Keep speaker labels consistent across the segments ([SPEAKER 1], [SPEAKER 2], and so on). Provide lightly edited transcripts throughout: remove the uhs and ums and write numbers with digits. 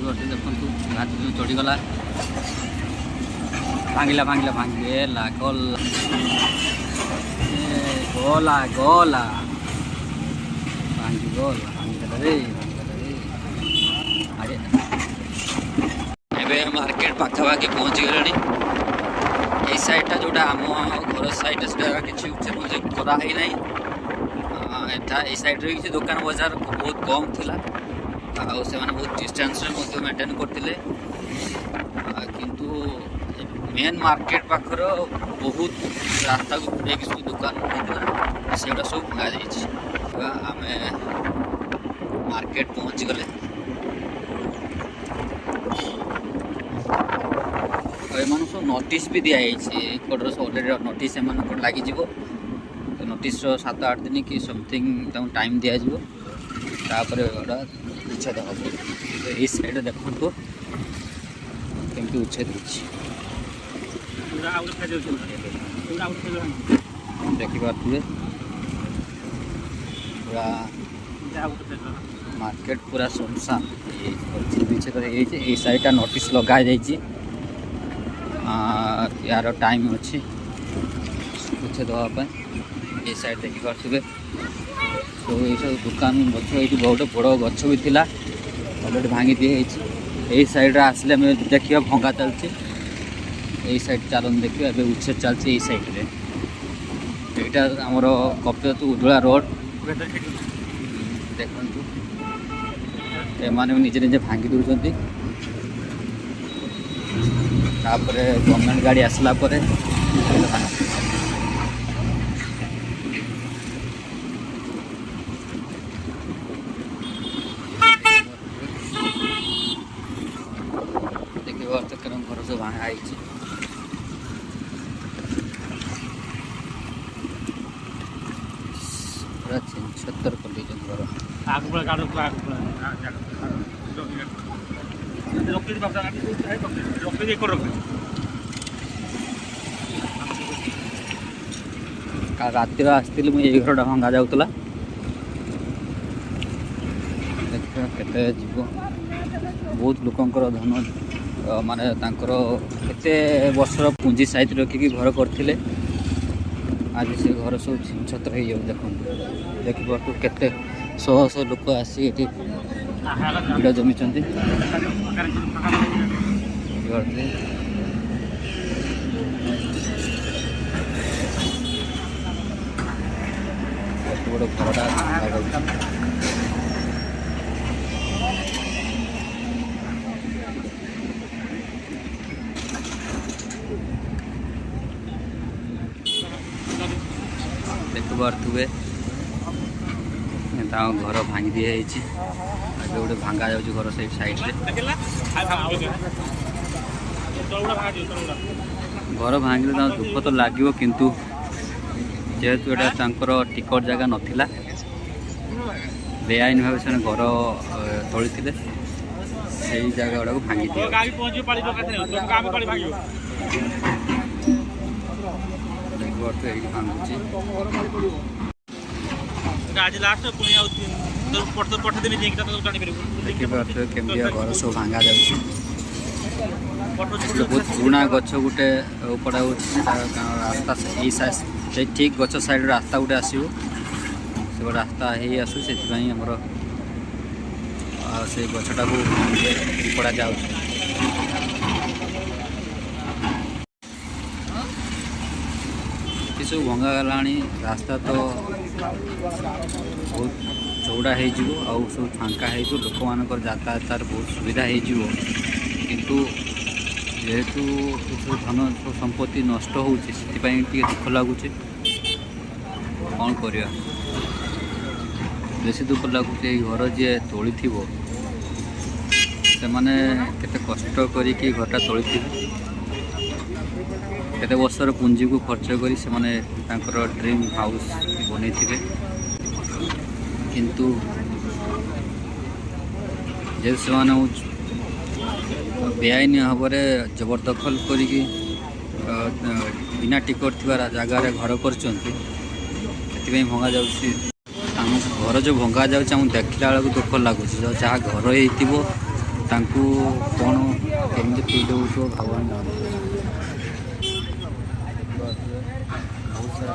[SPEAKER 1] देखु घाट जो चढ़ीगला भांगिला भांगिला भांगेला गला गला गला भांगी गला भांगला रे अरे एबे मार्केट पाखापाखि पहुँची गले ये साइडटा जोटा आम घर साइड किसी उच्चे कराई ना ये साइड रे किसी दुकान बजार बहुत कम थिला से बहुत डिस्टेंस मेंटेन करते किंतु मेन मार्केट पाखर बहुत रास्ता को पूरे सब दुकान होता से सब भंगा जाइए आम मार्केट पहुँची गले एम सब नोटिस भी दिखाई अलरेडी नोटिस एम लगी नोटिस 7-8 दिन कि समथिंग टाइम दि जापर उच्छेद हम तो ये साइड देखो कमी उच्छेद देखिपे पूरा मार्केट पूरा सुनसान ये साइडटा नोटिस लगा यार टाइम अच्छी उच्छेद हाँपाई ये साइड देखिपे तो ये सब दुकान गच ये बहुत बड़ गच भी थिला अलरेडी भांगी दी यही साइड आसले देखिए भंगा चलती यही साइड चलन देखिए ए उच्छेद चलती यही साइड रे यहाँ आमर कपिलवस्तु उज्ज्वला रोड देखु एमाने निजे निजे भांगी दौरान गवर्नमेंट गाड़ी आसला घर सब भांगा पूरा छिन-छतर कर दी घर रातिर आसती मुझे ये घरटा भंगा जाऊला देखिए जीव बहुत लोकंर धन माने तांकर केते वर्षर पुंजी साइज रखिकी घर करथिले आज से घर सब छिन-छतर हो देखो केते शह शह लोक आसी भिड़ जमी बड़ घरटा देखुवे घर भांगी दी आगे गोटे भांगा जाऊँ घर से साइड घर भांगे दुख तो लगे किंतु जेहेतु यहाँ टिकट जगह नाला बेआईन भाव से घर तोड़ी से जगह गुड़ा भांगी देखिए घर सब भांगा जा बहुत पुराना गच गोटे उपड़ा रास्ता से ठीक गच साइड रास्ता गोटे आसो से रास्ता ही आसू से से गछटा को उपड़ा जा सब भंगा गला रास्ता तो बहुत चौड़ा हो सब फांका हो लोक मान यातायात बहुत सुविधा हो किंतु जेहेतु सब धन संपत्ति नष्ट होती दुख लगुच कौन कर बेसी दुख लगुच घर जी तोली से मैंने केते कष्ट करी घरटा तोली केते वर्षर पुंजी को खर्च करी से माने तांकर ड्रीम हाउस बनै किंतु जे से बेआईन भाव में जबरदखल करी बिना टिकट थी जगार घर कर भंगा जा घर जो भंगा जा देखला बेलू दुख लगुच जहाँ घर हो तांकु कौन केमती फील हो भगवान जानते। बहुत सारा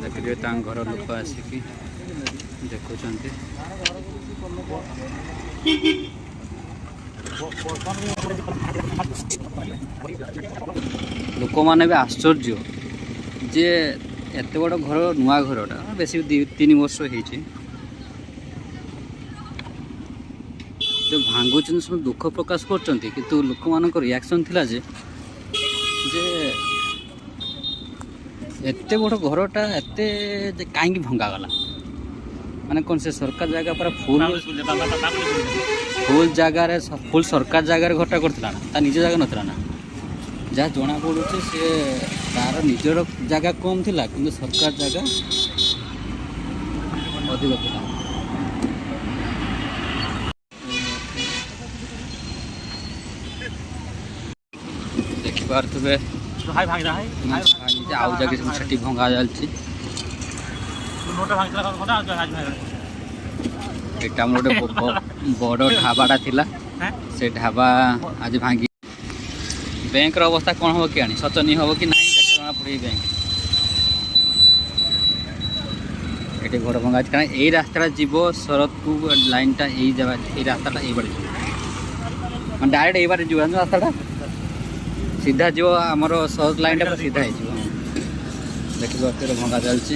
[SPEAKER 1] देखिए घर लोक आसिक देखुं लोक मैंने भी आश्चर्य जे एत बड़ घर नुआ घरटा बेस 2-3 वर्ष हो भांगुन सब दुख प्रकाश कर लोक मान रिएक्शन थिला जे एत बड़ घरटा एत कहीं भंगागला माने कौन से सरकार जगह पर फुल जगार फुल सरकार जगार घरटा करथिला ना ता निज जगह नथिला ना जहाँ जना पड़े सी तार निजर जगह कम थिला किंतु सरकार जगह अधिक थिला। देखि पारथबे आउ जगह छठी भंगा जालछि एटा मोर बड़ ढाबाटा थिला से ढाबा आज भांगी बैंक अवस्था कौन हम कि शोचनीय हम कि नहीं देखा जना पड़े बैंक ये घर भंगा कारण यही रास्ता जीव शरदपुर लाइनटा यही जगह ये रास्ता ये बारे मैं डायरेक्ट ये बारे जीव रास्ता सीधा जीव आमर शरद लाइनटा सीधा हो देखिए भंगा चलती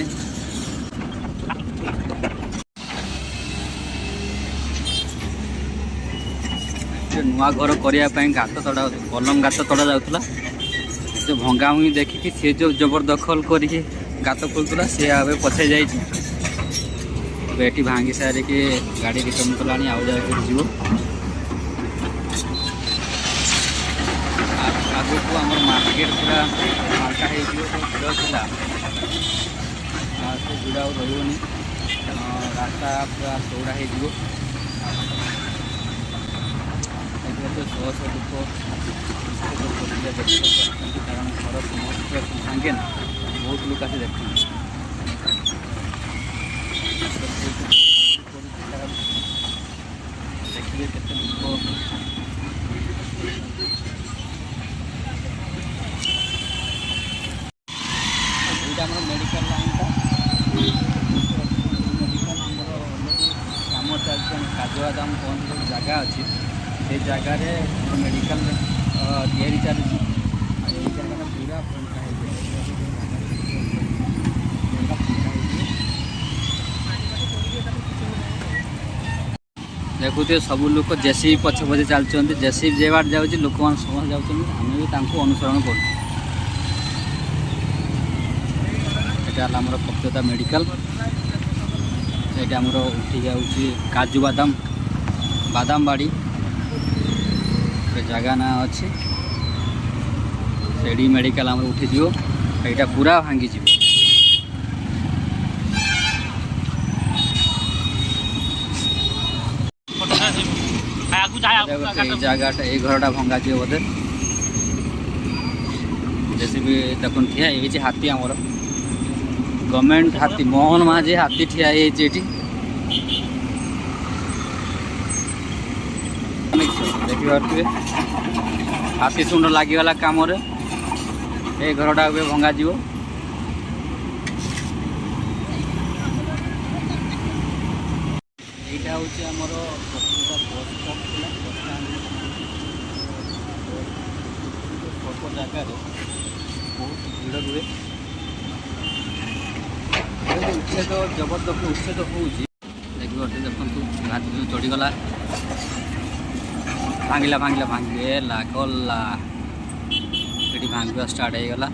[SPEAKER 1] नुआ घर करने गात तड़ा कलम गात तड़ा जाऊला जो भंगा भंगी देखिकी सी जो जबरदखल करके गात खोलूला सी ए पछे जाटी भांगी सारिकी गाड़ी रिटर्न कला आउ जगह जीव आगे को आम मार्केट पूरा फाँका हो भिड़ा से भिड़ा रही रास्ता पूरा चौड़ा हो शह शह लोक कारण घर समस्त भांगे ना बहुत लोग आसे देख देखिए केते लोक मेडिकल लाइनटा मेडिकल कम चलती काजुआदाम कौन जो जगह अच्छी से जगार मेडिकल तैयारी चलती पूरा फंका देखुए सब लोग जेसीबी पछे पछे चलते जेसीबी जे बाट जाऊँगी लोक मैंने समस्त जाऊँ आम भी अनुसरण कर पक्षता मेडिकल ये उठी जाऊँगी काजू बादाम बादाम बाड़ी जगह ना अच्छे से मेडिकल आम उठी दियो यहाँ पूरा भांगी जीव जगहटा ये घरटा भंगा जी बोधे जैसे भी देखो ठिया ये हाथी आमर गवर्नमेंट हाथी मोहन माझी हाथी ठिया ये देखी पारे हाथी सुंड लगिगला कम ये घरटा भंगा जीव यहाँ हूँ आमर बस स्टॉप थी बस स्टैंड जगार बहुत भीड़ रुए उच्छेद जबरदस्त उच्छेद हो देखो देखु घाटी चढ़ीगला भांगिला भांगिला भांगला गला ये भांगा स्टार्ट हो गला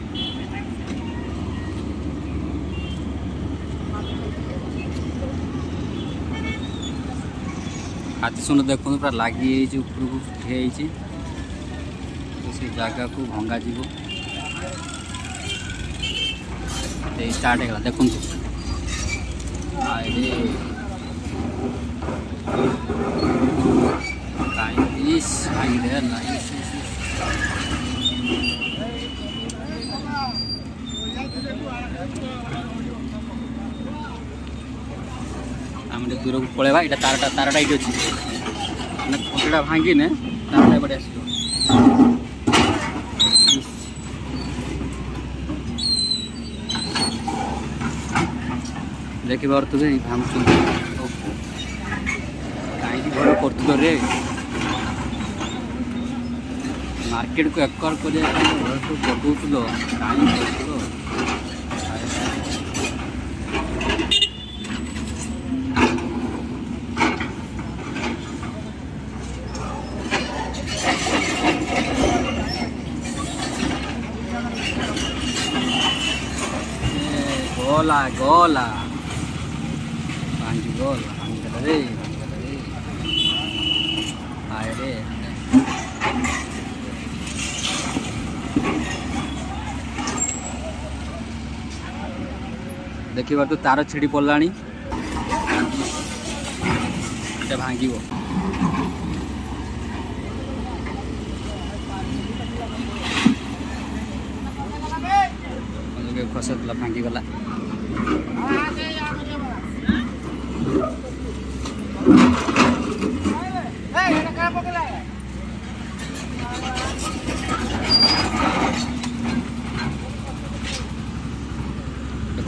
[SPEAKER 1] हाथी सुन देखो पूरा लगी ऊपर ठिया तो से जगह को भंगा जीव स्टार्ट होगा देखो कहीं ଇସ୍ ଭାଙ୍ଗିଦେ ହେଲା ଆମେ ଟିକେ ଦୂରକୁ ପଳେଇବା ଏଇଟା ତାରଟା ଏଇଠି ଅଛି ମାନେ ଖୁଣ୍ଟଟା ଭାଙ୍ଗିନେ ତାରଟା ଏପଟେ ଆସିବ ଦେଖିପାରୁଥିବେ ଭାଙ୍ଗୁଛନ୍ତି କାହିଁକି ଘର କରୁଥିଲ ରେ ମାର୍କେଟକୁ ଏକର କରିବା ପାଇଁ ଘର ସବୁ ପକାଉଥିଲ କାହିଁକି କରୁଥିଲ ଗଲା ଭାଙ୍ଗିଗଲା ରେ ଆଏ ରେ ଦେଖିବା ତ ତାର ଛିଡ଼ି ପଡ଼ିଲାଣି এটা ଭାଙ୍ଗିବ ଖସଥିଲା ଭାଙ୍ଗିଗଲା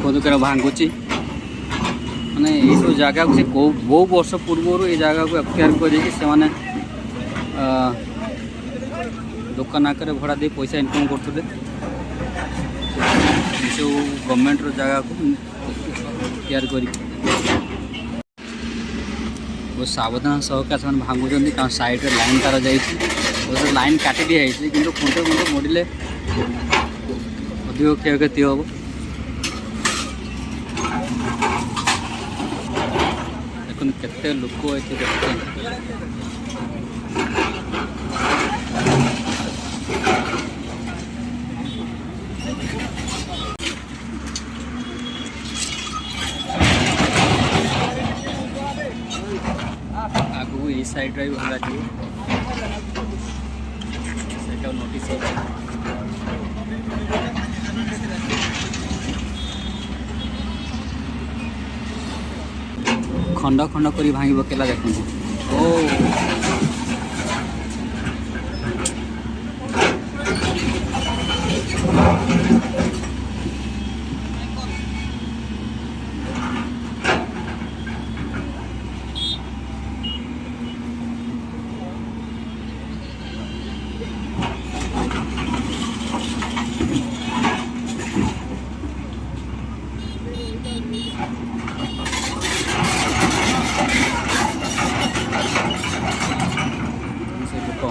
[SPEAKER 1] ଦେଖନ୍ତୁ ଭାଙ୍ଗୁଛି ମାନେ ଏଇସବୁ ଜାଗାକୁ ସେ ବହୁ ବର୍ଷ ପୂର୍ବରୁ ଏ ଜାଗାକୁ ଏକ୍ସପାୟାର କରିକି ସେମାନେ ଦୋକାନ ଆକାରରେ ଭଡ଼ା ଦେଇ ପଇସା ଇନକମ୍ କରୁଥିଲେ ଏସବୁ ଗଭର୍ଣ୍ଣମେଣ୍ଟର ଜାଗାକୁ ତିଆରି କରିକି ବହୁତ ସାବଧାନ ସହକାରେ ସେମାନେ ଭାଙ୍ଗୁଛନ୍ତି କାରଣ ସାଇଡ଼ରେ ଲାଇନ୍ ତାର ଯାଇଛି ଲାଇନ୍ କାଟି ଦିଆଯାଇଛି କିନ୍ତୁ ଖୁଣ୍ଟ ମୋଡ଼ିଲେ ଅଧିକ କ୍ଷୟକ୍ଷତି ହେବ ଦେଖନ୍ତୁ କେତେ ଲୋକ ଏଠି ଦେଖୁଛନ୍ତି ଆଗକୁ ଏଇ ସାଇଡ଼୍ରେ ବି ଭଙ୍ଗାଯିବ ସେଇଟା ନୋଟିସ୍ ହେଇଛି ଖଣ୍ଡ ଖଣ୍ଡ କରି ଭାଙ୍ଗି ପକେଇଲା ଦେଖନ୍ତୁ ଓ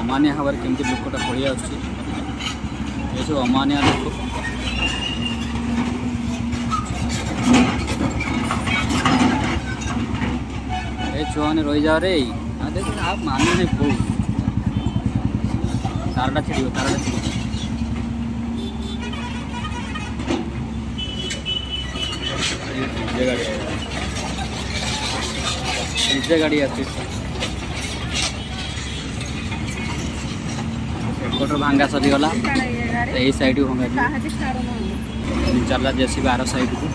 [SPEAKER 1] ଅମାନିଆ ହେବାରେ କେମିତି ଲୋକଟା ପଳେଇ ଆସୁଛି ଏସବୁ ଅମାନିଆ ଲୋକ ଏ ଛୁଆମାନେ ରହିଯାଅ ରେ ଦେଖ ଆଉ ମାନେ ନାହିଁ ବହୁ ତାରଟା ଛିଡ଼ିବ ନିଜେ ଗାଡ଼ି ଆସୁଛି ଏପଟର ଭାଙ୍ଗା ସରିଗଲା ଏଇ ସାଇଡ଼କୁ ଭଙ୍ଗା ଚାଲିଲା ଜେସିବି ଆର ସାଇଡ଼କୁ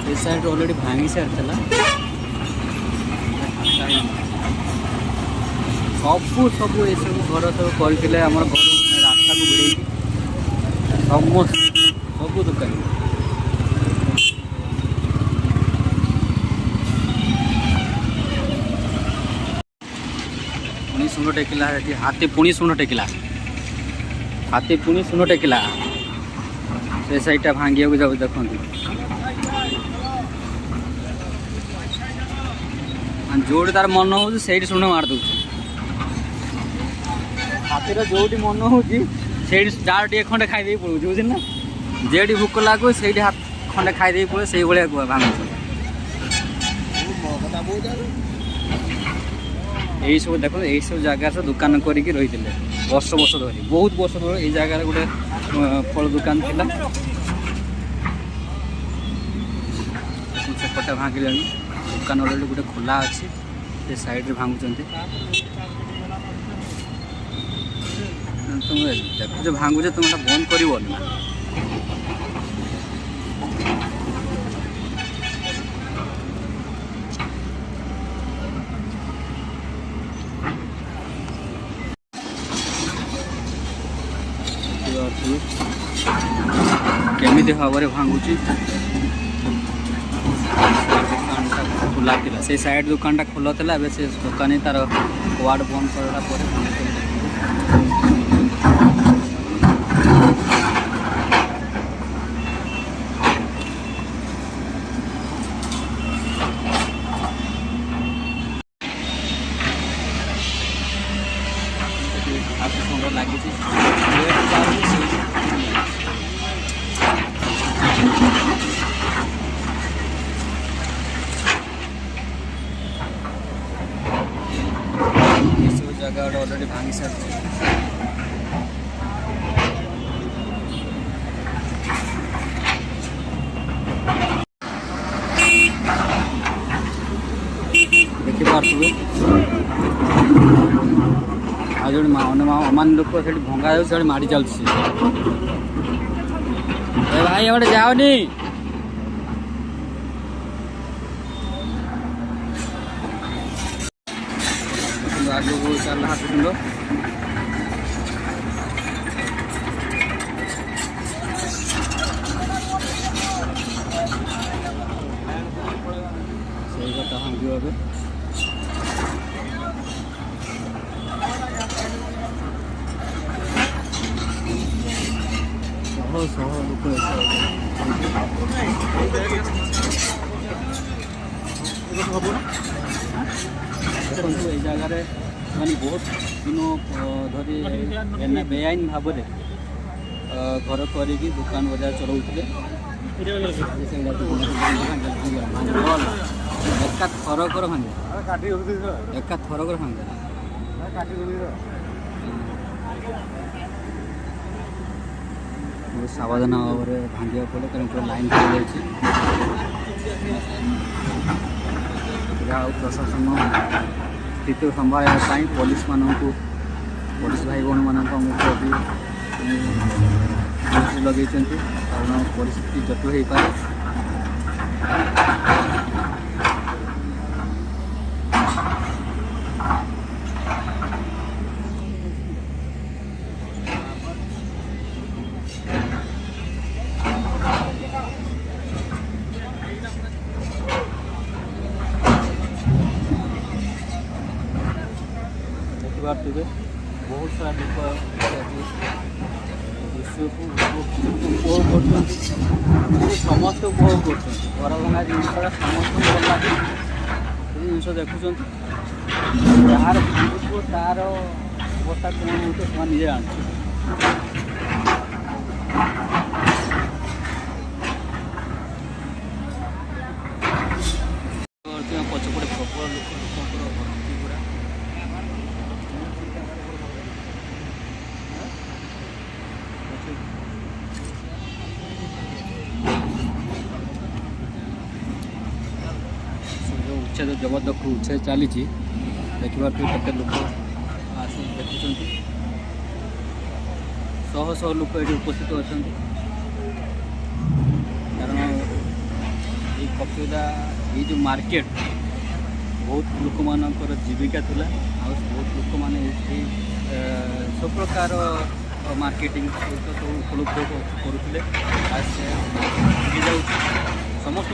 [SPEAKER 1] ଏ ସାଇଡ଼୍ ଅଲରେଡ଼ି ଭାଙ୍ଗି ସାରିଥିଲା ସବୁ ଏସବୁ ଘର ସବୁ କରିଥିଲେ ଆମର ଘର ରାସ୍ତାକୁ ଭିଡ଼େଇକି ସବୁ ଦୋକାନ ଶୁଣ ଟେକିଲା ହାତୀ ପୁଣି ଶୁଣ ଟେକିଲା ସେ ସାଇଡ଼ଟା ଭାଙ୍ଗିବାକୁ ଯାଉଛି ଦେଖନ୍ତୁ ଯୋଉଠି ତାର ମନ ହେଉଛି ସେଇଠି ଶୁଣ ମାରିଦେଉଛି ହାତୀର ଯୋଉଠି ମନ ହେଉଛି ସେଇଠି ଯାହାର ଟିକେ ଖଣ୍ଡେ ଖାଇଦେଇ ପଳଉଛି ବୁଝିଲି ନା ଯେଠି ଭୋକ ଲାଗୁ ସେଇଠି ଖଣ୍ଡେ ଖାଇଦେଇ ପଳେ ସେଇଭଳିଆ ଭାଙ୍ଗୁଛି এইসব দেখুন এইসব জায়গার দোকান করিকি রয়েছে বর্ষ ধরি বহুত বর্ষ ধরে এই জায়গার গোটে ফল দোকান লা সেপটে ভাঙিলে দোকান অলরেডি গোটে খোলা ଅଛି
[SPEAKER 2] से साइड रे भांगुचंती तुम देखुछ भांगुचे तुम बंद कर केमी भाव में भांगुची खुला था से साइड दुकानटा खोल था ए से दुकानी तार वार्ड बंद कर सुंदर लगी जगह ऑलरेडी भांगी सारी देखिपे आज जो अमान लोक से भंगा जाऊँ माड़ी चलती भाई एवटे जाओनी आगे वो चल हाथ सुंदर सही कथा भांगे ए शह लोक देखो ये जगार माने बहुत दिन धरी बेआईन भाव में घर कर दुकान बजार चलाऊे एका थरकर भांगे एका थरकर भांगे सावधान भाव में भांगा पड़े कारण पूरा लाइन पड़ जाए प्रशासन स्थिति संभाल पुलिस पुलिस भाई भौणी मानी लगे कारण परिस्थिति जटिल हो पाए देखिए बहुत सारा लोग दृश्य को उपभोग कर समस्त उपभोग कर घर भंगा जिनसा समस्त भल लगे जिन देखुं जार भांगुव तार अवस्था कौन हो निजे जानते पछपटे प्रबल लोकर भक्ति पूरा उच्छेद जबरदस्त उच्छेद चली देखा केते लोक आस देखुं शह शह लोक ये उपस्थित अच्छा कारण ये कपिला ये जो मार्केट बहुत लोक मानकर जीविका थिला बहुत लोक मैंने सब प्रकार मार्केटिंग सहित सब उपलब्ध करुले समस्त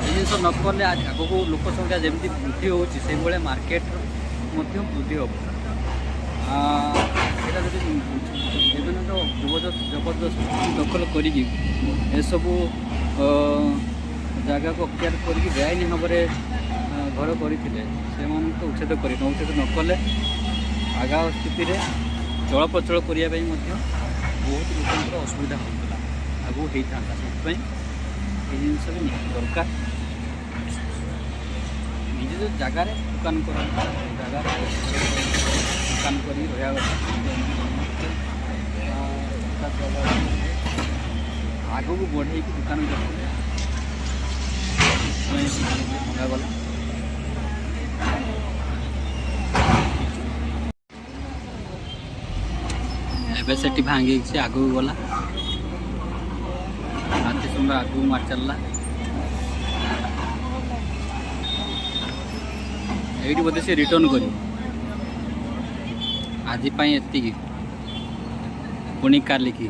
[SPEAKER 2] जिन नकले आग को लोक संख्या जमी वृद्धि होती मार्केट वृद्धि हम जबरदस्त दखल करसबू जगह को अख्तियार कर बेआईन भाव में घर करते तो उच्छेद कर उच्छेद नकले आगा स्थिति चलप्रचल करने बहुत लोक असुविधा होता आगू होता से जिनस भी दरकार निजे जो जगार दुकान कर जगार दुकान कर आग को बढ़े दुकान करते ଭଙ୍ଗାଗଲା। ଏବେ ସେଠି ଭାଙ୍ଗିଛି, ଆଗକୁ ଗଲା, ହାତୀ ସୁନ୍ଦର ଆଗକୁ ମାରି ଚାଲିଲା। ଏଇଠି ବୋଧେ ସେ ରିଟର୍ନ କରିବ। ଆଜି ପାଇଁ ଏତିକି, ପୁଣି କାଲିକି।